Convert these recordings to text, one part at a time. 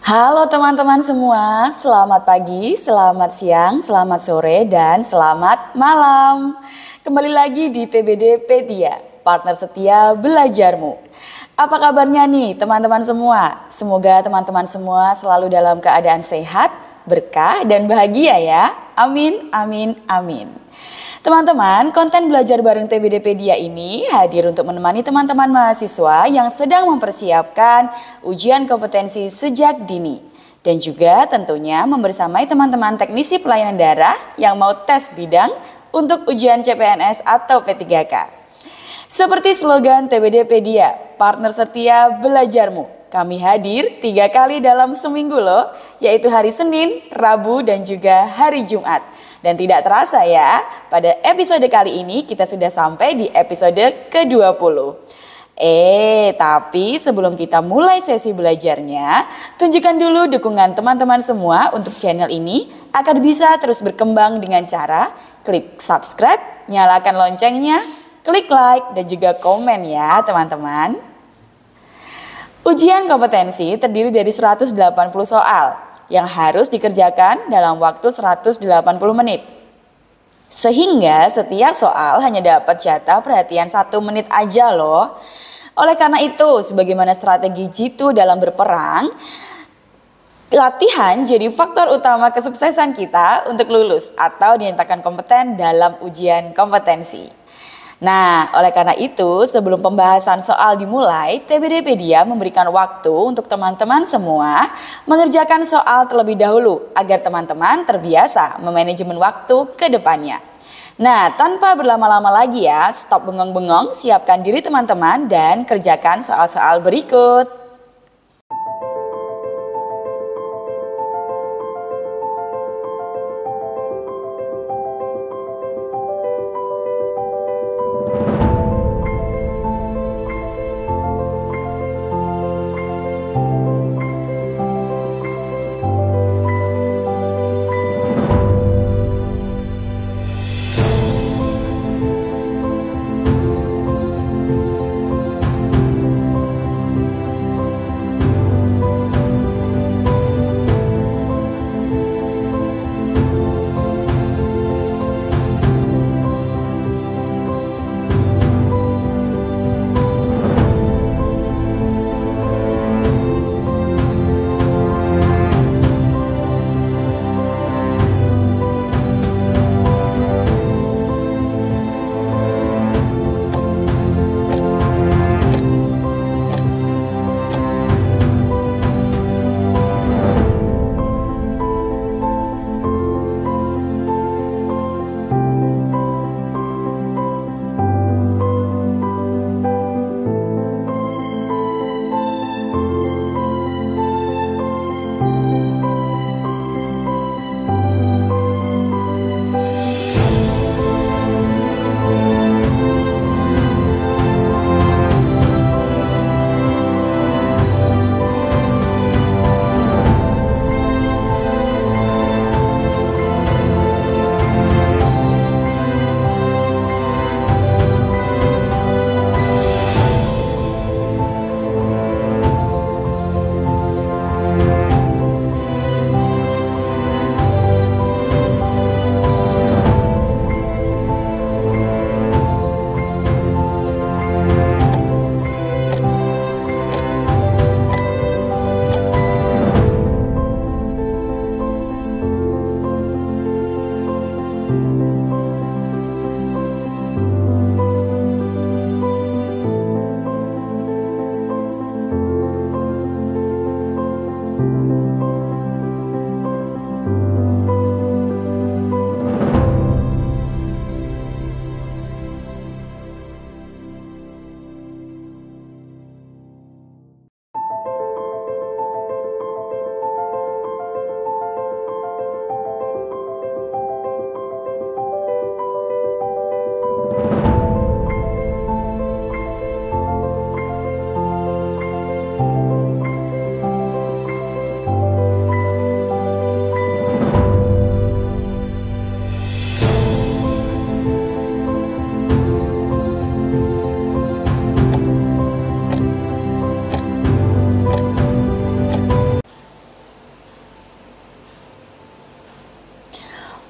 Halo teman-teman semua, selamat pagi, selamat siang, selamat sore, dan selamat malam. Kembali lagi di TBD-pedia, partner setia belajarmu. Apa kabarnya nih teman-teman semua? Semoga teman-teman semua selalu dalam keadaan sehat, berkah, dan bahagia ya. Amin, amin, amin. Teman-teman, konten belajar bareng TBD-pedia ini hadir untuk menemani teman-teman mahasiswa yang sedang mempersiapkan ujian kompetensi sejak dini. Dan juga tentunya membersamai teman-teman teknisi pelayanan darah yang mau tes bidang untuk ujian CPNS atau P3K. Seperti slogan TBD-pedia, partner setia belajarmu. Kami hadir 3 kali dalam seminggu loh, yaitu hari Senin, Rabu, dan juga hari Jumat. Dan tidak terasa ya, pada episode kali ini kita sudah sampai di episode ke-20. Tapi sebelum kita mulai sesi belajarnya, tunjukkan dulu dukungan teman-teman semua untuk channel ini agar bisa terus berkembang dengan cara klik subscribe, nyalakan loncengnya, klik like, dan juga komen ya teman-teman. Ujian kompetensi terdiri dari 180 soal yang harus dikerjakan dalam waktu 180 menit. Sehingga setiap soal hanya dapat jatah perhatian 1 menit aja loh. Oleh karena itu, sebagaimana strategi jitu dalam berperang, latihan jadi faktor utama kesuksesan kita untuk lulus atau dinyatakan kompeten dalam ujian kompetensi. Nah, oleh karena itu, sebelum pembahasan soal dimulai, TBD-pedia memberikan waktu untuk teman-teman semua mengerjakan soal terlebih dahulu agar teman-teman terbiasa memanajemen waktu ke depannya. Nah, tanpa berlama-lama lagi ya, stop bengong-bengong, siapkan diri teman-teman dan kerjakan soal-soal berikut.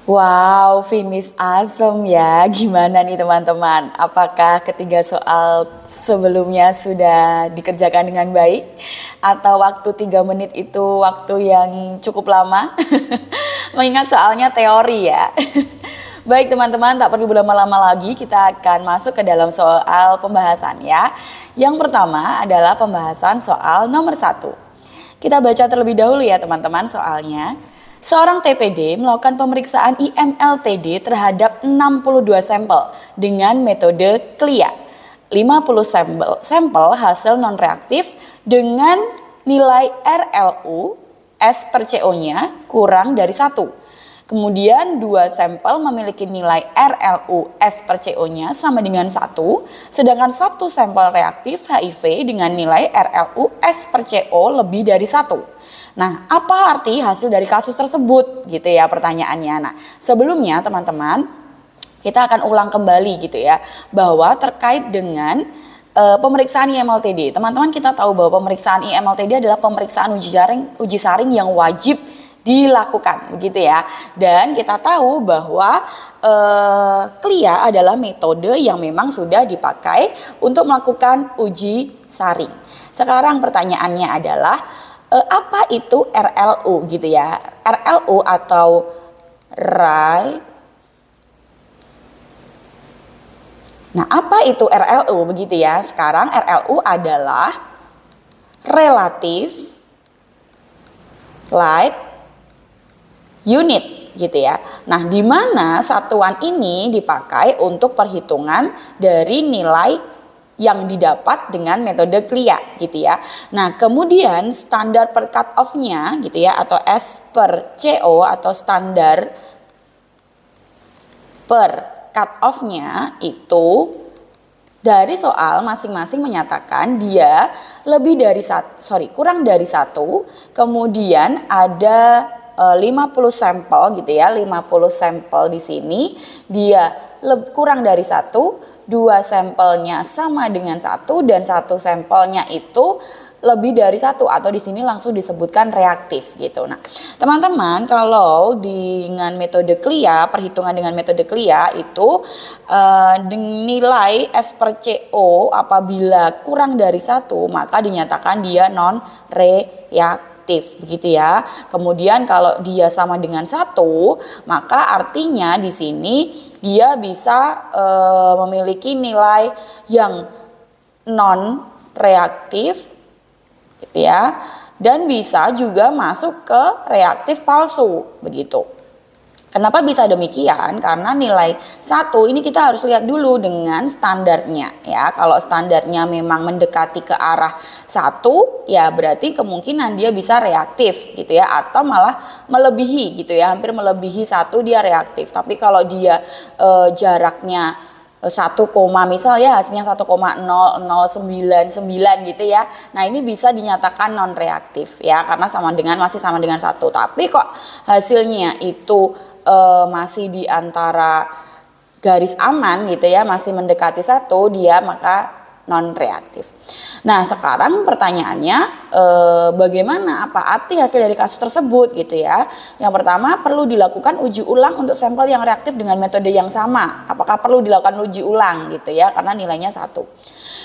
Wow, finish asem ya. Gimana nih teman-teman? Apakah ketiga soal sebelumnya sudah dikerjakan dengan baik? Atau waktu 3 menit itu waktu yang cukup lama? Mengingat soalnya teori ya. Baik teman-teman, tak perlu berlama-lama lagi, kita akan masuk ke dalam soal pembahasan ya. Yang pertama adalah pembahasan soal nomor 1. Kita baca terlebih dahulu ya teman-teman soalnya. Seorang TPD melakukan pemeriksaan IMLTD terhadap 62 sampel dengan metode CLIA. 50 sampel hasil non-reaktif dengan nilai RLU S per CO-nya kurang dari 1. Kemudian 2 sampel memiliki nilai RLU S per CO-nya sama dengan 1, sedangkan 1 sampel reaktif HIV dengan nilai RLU S per CO lebih dari 1. Nah, apa arti hasil dari kasus tersebut gitu ya pertanyaannya. Nah, sebelumnya teman-teman kita akan ulang kembali gitu ya bahwa terkait dengan pemeriksaan IMLTD. Teman-teman kita tahu bahwa pemeriksaan IMLTD adalah pemeriksaan uji saring yang wajib dilakukan begitu ya. Dan kita tahu bahwa CLIA adalah metode yang memang sudah dipakai untuk melakukan uji saring. Sekarang pertanyaannya adalah apa itu RLU gitu ya. RLU atau right. Nah, apa itu RLU begitu ya? Sekarang RLU adalah relative light unit gitu ya. Nah, di mana satuan ini dipakai untuk perhitungan dari nilai yang didapat dengan metode CLIA gitu ya. Nah, kemudian standar per cut off-nya gitu ya atau S per CO atau standar per cut off-nya itu dari soal masing-masing menyatakan dia kurang dari 1, kemudian ada 50 sampel gitu ya, 50 sampel di sini dia kurang dari 1, 2 sampelnya sama dengan 1 dan 1 sampelnya itu lebih dari 1 atau di sini langsung disebutkan reaktif gitu. Nah, teman-teman kalau dengan metode CLIA, perhitungan dengan metode CLIA itu nilai S per CO apabila kurang dari 1 maka dinyatakan dia non reaktif begitu ya. Kemudian kalau dia sama dengan 1 maka artinya di sini dia bisa memiliki nilai yang non reaktif gitu ya, dan bisa juga masuk ke reaktif palsu begitu. Kenapa bisa demikian? Karena nilai 1 ini kita harus lihat dulu dengan standarnya ya. Kalau standarnya memang mendekati ke arah 1 ya berarti kemungkinan dia bisa reaktif gitu ya, atau malah melebihi gitu ya, hampir melebihi 1 dia reaktif. Tapi kalau dia jaraknya 1, misal ya hasilnya 1,0099 gitu ya. Nah, ini bisa dinyatakan non reaktif ya karena masih sama dengan 1. Tapi kok hasilnya itu masih di antara garis aman gitu ya, masih mendekati 1 dia maka non reaktif. Nah, sekarang pertanyaannya bagaimana, apa arti hasil dari kasus tersebut gitu ya. Yang pertama, perlu dilakukan uji ulang untuk sampel yang reaktif dengan metode yang sama. Apakah perlu dilakukan uji ulang gitu ya karena nilainya 1.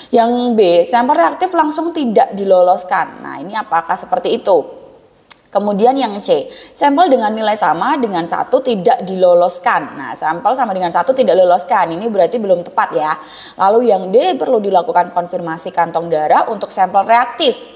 Yang B, sampel reaktif langsung tidak diloloskan. Nah, ini apakah seperti itu? Kemudian yang C, sampel dengan nilai sama dengan 1 tidak diloloskan. Nah, sampel sama dengan 1 tidak diloloskan, ini berarti belum tepat ya. Lalu yang D, perlu dilakukan konfirmasi kantong darah untuk sampel reaktif.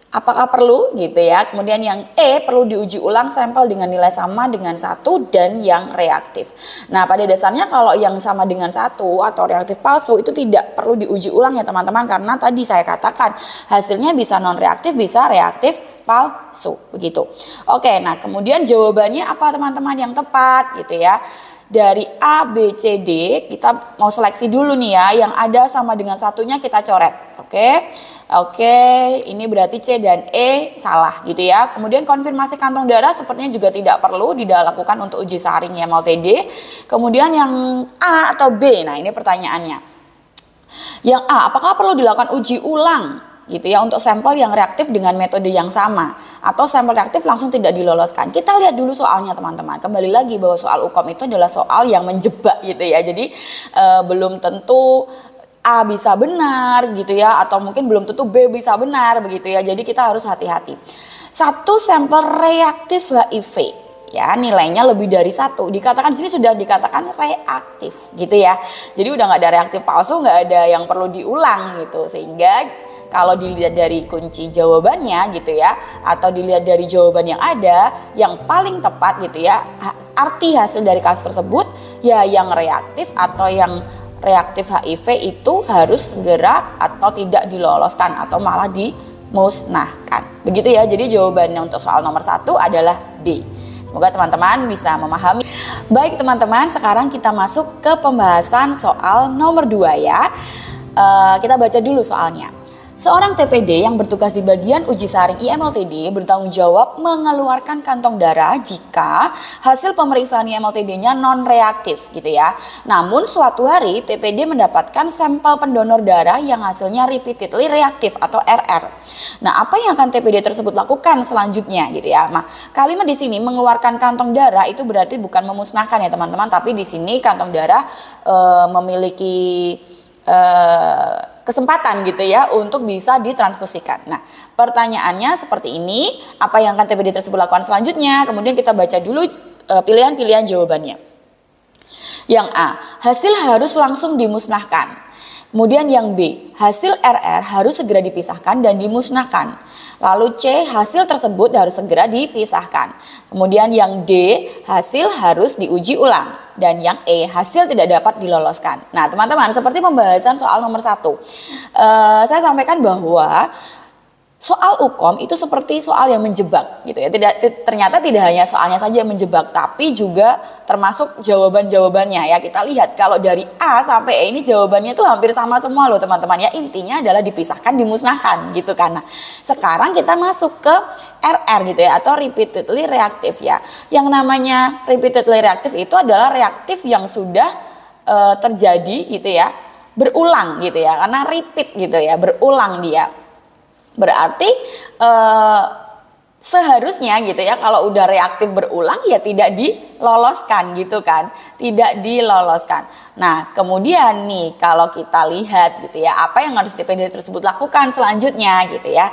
Apakah perlu gitu ya. Kemudian yang E, perlu diuji ulang sampel dengan nilai sama dengan 1 dan yang reaktif. Nah, pada dasarnya kalau yang sama dengan 1 atau reaktif palsu itu tidak perlu diuji ulang ya teman-teman, karena tadi saya katakan hasilnya bisa non reaktif, bisa reaktif palsu begitu. Oke, nah kemudian jawabannya apa teman-teman yang tepat gitu ya. Dari A, B, C, D kita mau seleksi dulu nih ya, yang ada sama dengan satunya kita coret. Oke, ini berarti C dan E salah gitu ya. Kemudian konfirmasi kantong darah sepertinya juga tidak perlu dilakukan untuk uji saring IMLTD. Kemudian yang A atau B, nah ini pertanyaannya. Yang A, apakah perlu dilakukan uji ulang gitu ya untuk sampel yang reaktif dengan metode yang sama atau sampel reaktif langsung tidak diloloskan. Kita lihat dulu soalnya teman-teman. Kembali lagi bahwa soal UKOM itu adalah soal yang menjebak gitu ya. Jadi belum tentu A bisa benar gitu ya, atau mungkin belum tentu B bisa benar begitu ya. Jadi kita harus hati-hati. Satu sampel reaktif HIV ya nilainya lebih dari 1, dikatakan di sini sudah dikatakan reaktif gitu ya. Jadi udah nggak ada reaktif palsu, nggak ada yang perlu diulang gitu. Sehingga kalau dilihat dari kunci jawabannya gitu ya, atau dilihat dari jawaban yang ada, yang paling tepat gitu ya, arti hasil dari kasus tersebut ya yang reaktif atau yang reaktif HIV itu harus segera atau tidak diloloskan atau malah dimusnahkan. Begitu ya. Jadi jawabannya untuk soal nomor 1 adalah D. Semoga teman-teman bisa memahami. Baik teman-teman, sekarang kita masuk ke pembahasan soal nomor 2 ya. Kita baca dulu soalnya. Seorang TPD yang bertugas di bagian uji saring IMLTD bertanggung jawab mengeluarkan kantong darah jika hasil pemeriksaan IMLTD-nya non-reaktif gitu ya. Namun suatu hari TPD mendapatkan sampel pendonor darah yang hasilnya repeatedly reaktif atau RR. Nah, apa yang akan TPD tersebut lakukan selanjutnya gitu ya. Nah, kalimat di sini mengeluarkan kantong darah itu berarti bukan memusnahkan ya teman-teman, tapi di sini kantong darah memiliki kesempatan gitu ya untuk bisa ditransfusikan. Nah, pertanyaannya seperti ini, apa yang akan TPD tersebut lakukan selanjutnya? Kemudian kita baca dulu pilihan-pilihan jawabannya. Yang A, hasil harus langsung dimusnahkan. Kemudian yang B, hasil RR harus segera dipisahkan dan dimusnahkan. Lalu C, hasil tersebut harus segera dipisahkan. Kemudian yang D, hasil harus diuji ulang. Dan yang E, hasil tidak dapat diloloskan. Nah teman-teman, seperti pembahasan soal nomor 1, saya sampaikan bahwa soal UKOM itu seperti soal yang menjebak gitu ya. Ternyata tidak hanya soalnya saja yang menjebak, tapi juga termasuk jawaban-jawabannya ya. Kita lihat kalau dari A sampai E ini jawabannya itu hampir sama semua loh teman-teman ya. Intinya adalah dipisahkan, dimusnahkan gitu kan. Nah, sekarang kita masuk ke RR gitu ya, atau repeatedly reaktif ya. Yang namanya repeatedly reaktif itu adalah reaktif yang sudah terjadi gitu ya, berulang gitu ya, karena repeat gitu ya, berulang dia. Berarti seharusnya gitu ya, kalau udah reaktif berulang ya tidak diloloskan gitu kan, tidak diloloskan. Nah kemudian nih kalau kita lihat gitu ya, apa yang harus TPD tersebut lakukan selanjutnya gitu ya,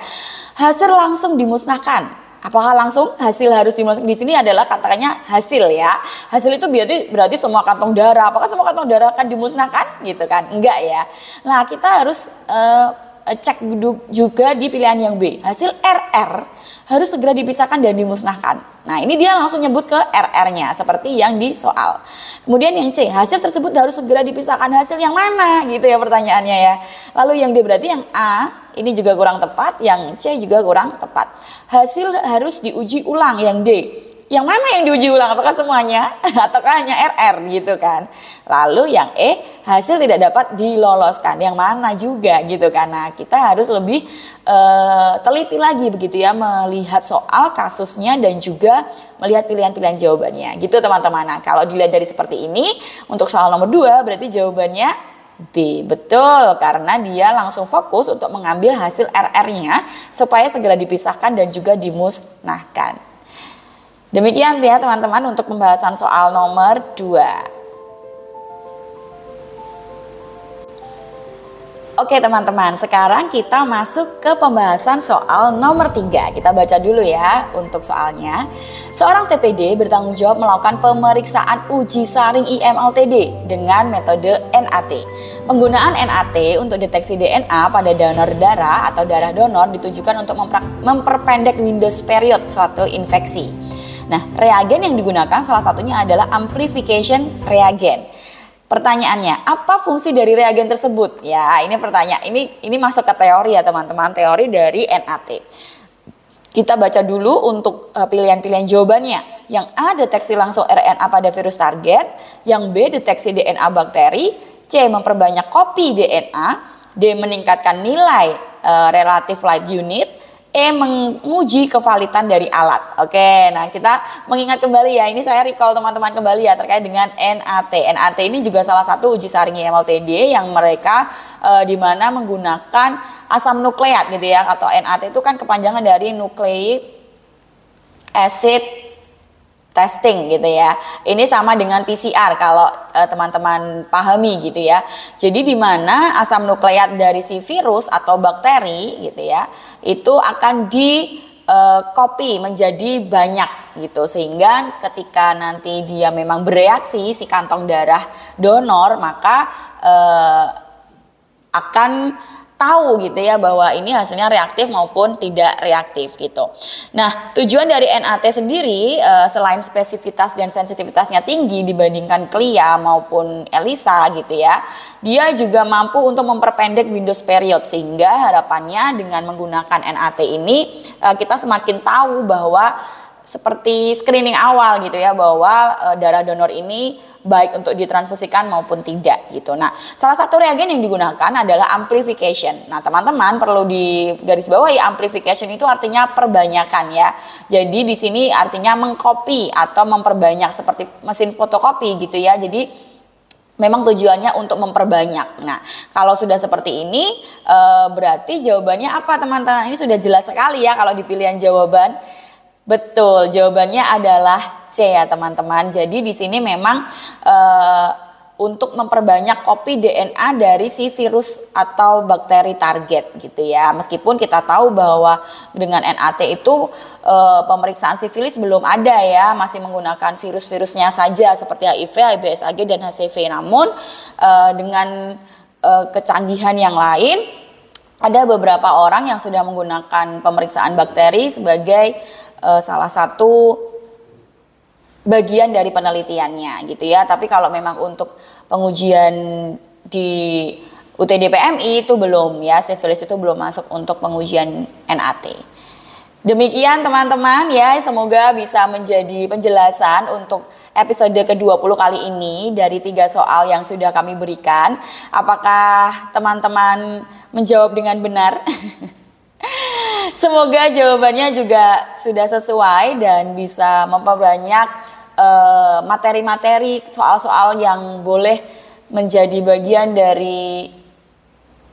hasil langsung dimusnahkan. Apakah langsung hasil harus dimusnahkan? Di sini adalah katakannya hasil ya. Hasil itu berarti semua kantong darah. Apakah semua kantong darah akan dimusnahkan gitu kan? Enggak ya. Nah kita harus cek juga di pilihan yang B, hasil RR harus segera dipisahkan dan dimusnahkan. Nah ini dia langsung nyebut ke RR-nya seperti yang di soal. Kemudian yang C, hasil tersebut harus segera dipisahkan. Hasil yang mana gitu ya pertanyaannya ya. Lalu yang D berarti yang A ini juga kurang tepat, yang C juga kurang tepat. Hasil harus diuji ulang yang D. Yang mana yang diuji ulang? Apakah semuanya ataukah hanya RR gitu kan? Lalu yang E, hasil tidak dapat diloloskan. Yang mana juga gitu kan? Nah, kita harus lebih teliti lagi begitu ya, melihat soal kasusnya dan juga melihat pilihan-pilihan jawabannya. Gitu teman-teman. Nah, kalau dilihat dari seperti ini, untuk soal nomor 2 berarti jawabannya B. Betul, karena dia langsung fokus untuk mengambil hasil RR-nya supaya segera dipisahkan dan juga dimusnahkan. Demikian ya teman-teman untuk pembahasan soal nomor 2. Oke teman-teman, sekarang kita masuk ke pembahasan soal nomor 3. Kita baca dulu ya untuk soalnya. Seorang TPD bertanggung jawab melakukan pemeriksaan uji saring IMLTD dengan metode NAT. Penggunaan NAT untuk deteksi DNA pada donor darah atau darah donor ditujukan untuk memperpendek window period suatu infeksi. Nah, reagen yang digunakan salah satunya adalah amplification reagen. Pertanyaannya, apa fungsi dari reagen tersebut? Ya, ini pertanyaan. Ini masuk ke teori ya, teman-teman, teori dari NAT. Kita baca dulu untuk pilihan-pilihan jawabannya. Yang A, deteksi langsung RNA pada virus target. Yang B, deteksi DNA bakteri. C, memperbanyak kopi DNA. D, meningkatkan nilai relative light unit. menguji kevalitan dari alat. Oke, nah kita mengingat kembali ya, ini saya recall teman-teman kembali ya terkait dengan NAT. NAT ini juga salah satu uji saringi MLTD yang mereka di mana menggunakan asam nukleat gitu ya, atau NAT itu kan kepanjangan dari nucleic acid testing gitu ya. Ini sama dengan PCR kalau teman-teman pahami gitu ya. Jadi di mana asam nukleat dari si virus atau bakteri gitu ya, itu akan di copy menjadi banyak gitu, sehingga ketika nanti dia memang bereaksi si kantong darah donor, maka akan tahu gitu ya bahwa ini hasilnya reaktif maupun tidak reaktif gitu. Nah, tujuan dari NAT sendiri selain spesifitas dan sensitivitasnya tinggi dibandingkan CLIA maupun ELISA gitu ya, dia juga mampu untuk memperpendek window period, sehingga harapannya dengan menggunakan NAT ini kita semakin tahu bahwa seperti screening awal gitu ya, bahwa darah donor ini baik untuk ditransfusikan maupun tidak gitu. Nah, salah satu reagen yang digunakan adalah amplification. Nah, teman-teman perlu digarisbawahi, amplification itu artinya perbanyakan ya. Jadi di sini artinya mengcopy atau memperbanyak seperti mesin fotokopi gitu ya. Jadi memang tujuannya untuk memperbanyak. Nah, kalau sudah seperti ini berarti jawabannya apa teman-teman? Ini sudah jelas sekali ya kalau di pilihan jawaban. Betul, jawabannya adalah C ya teman-teman. Jadi di sini memang untuk memperbanyak kopi DNA dari si virus atau bakteri target gitu ya. Meskipun kita tahu bahwa dengan NAT itu pemeriksaan sifilis belum ada ya, masih menggunakan virus-virusnya saja seperti HIV, HBsAg dan HCV. Namun dengan kecanggihan yang lain, ada beberapa orang yang sudah menggunakan pemeriksaan bakteri sebagai salah satu bagian dari penelitiannya gitu ya. Tapi kalau memang untuk pengujian di UTD PMI itu belum ya, sifilis itu belum masuk untuk pengujian NAT. Demikian teman-teman ya, semoga bisa menjadi penjelasan untuk episode ke-20 kali ini dari 3 soal yang sudah kami berikan. Apakah teman-teman menjawab dengan benar? Semoga jawabannya juga sudah sesuai dan bisa memperbanyak materi-materi soal-soal yang boleh menjadi bagian dari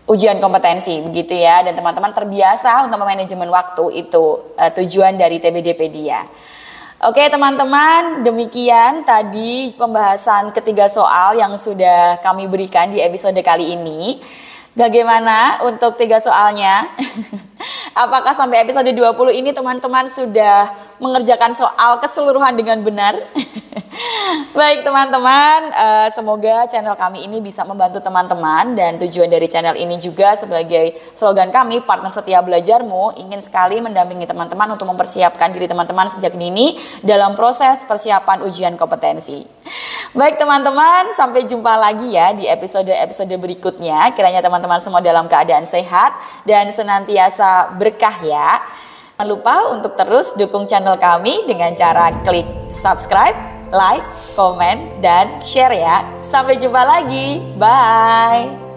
ujian kompetensi begitu ya, dan teman-teman terbiasa untuk manajemen waktu, itu tujuan dari TBDpedia. Oke teman-teman, demikian tadi pembahasan ketiga soal yang sudah kami berikan di episode kali ini. Bagaimana untuk 3 soalnya? Apakah sampai episode 20 ini teman-teman sudah mengerjakan soal keseluruhan dengan benar? Baik teman-teman, semoga channel kami ini bisa membantu teman-teman, dan tujuan dari channel ini juga sebagai slogan kami, partner setia belajarmu, ingin sekali mendampingi teman-teman untuk mempersiapkan diri teman-teman sejak dini dalam proses persiapan ujian kompetensi. Baik teman-teman, sampai jumpa lagi ya di episode-episode berikutnya. Kiranya teman-teman semua dalam keadaan sehat dan senantiasa berkah ya. Jangan lupa untuk terus dukung channel kami dengan cara klik subscribe, like, komen, dan share ya. Sampai jumpa lagi. Bye.